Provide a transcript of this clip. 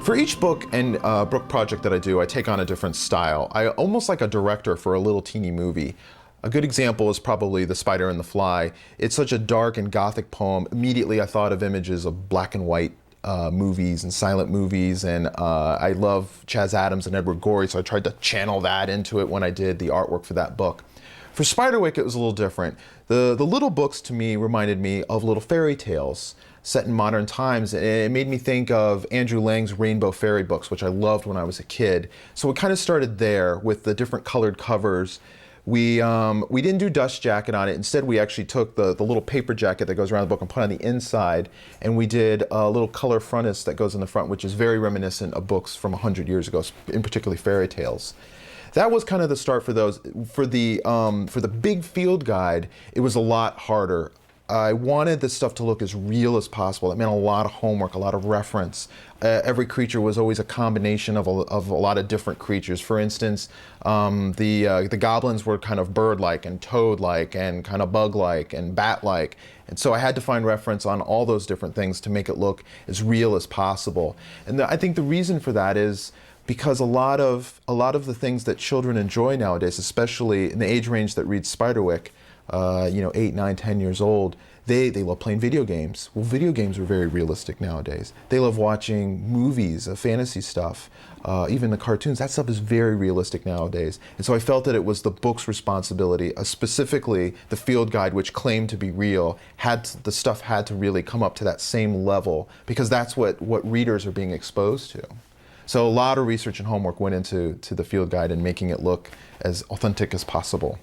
For each book and book project that I do, I take on a different style. I almost like a director for a little teeny movie. A good example is probably The Spider and the Fly. It's such a dark and gothic poem. Immediately I thought of images of black and white movies and silent movies, and I love Chaz Adams and Edward Gorey, so I tried to channel that into it when I did the artwork for that book. For Spiderwick, it was a little different. The little books to me reminded me of little fairy tales set in modern times. It made me think of Andrew Lang's Rainbow Fairy books, which I loved when I was a kid. So it kind of started there with the different colored covers. We didn't do dust jacket on it. Instead, we actually took the little paper jacket that goes around the book and put on the inside, and we did a little color frontis that goes in the front, which is very reminiscent of books from 100 years ago, in particularly fairy tales. That was kind of the start for those. For the big field guide, it was a lot harder. I wanted this stuff to look as real as possible. It meant a lot of homework, a lot of reference. Every creature was always a combination of a lot of different creatures. For instance, the goblins were kind of bird-like and toad-like and kind of bug-like and bat-like. And so I had to find reference on all those different things to make it look as real as possible. And I think the reason for that is because a lot of the things that children enjoy nowadays, especially in the age range that reads Spiderwick, 8, 9, 10 years old, they love playing video games. Well, video games are very realistic nowadays. They love watching movies, fantasy stuff, even the cartoons. That stuff is very realistic nowadays. And so I felt that it was the book's responsibility, specifically the field guide, which claimed to be real, the stuff had to really come up to that same level, because that's what readers are being exposed to. So a lot of research and homework went into the field guide and making it look as authentic as possible.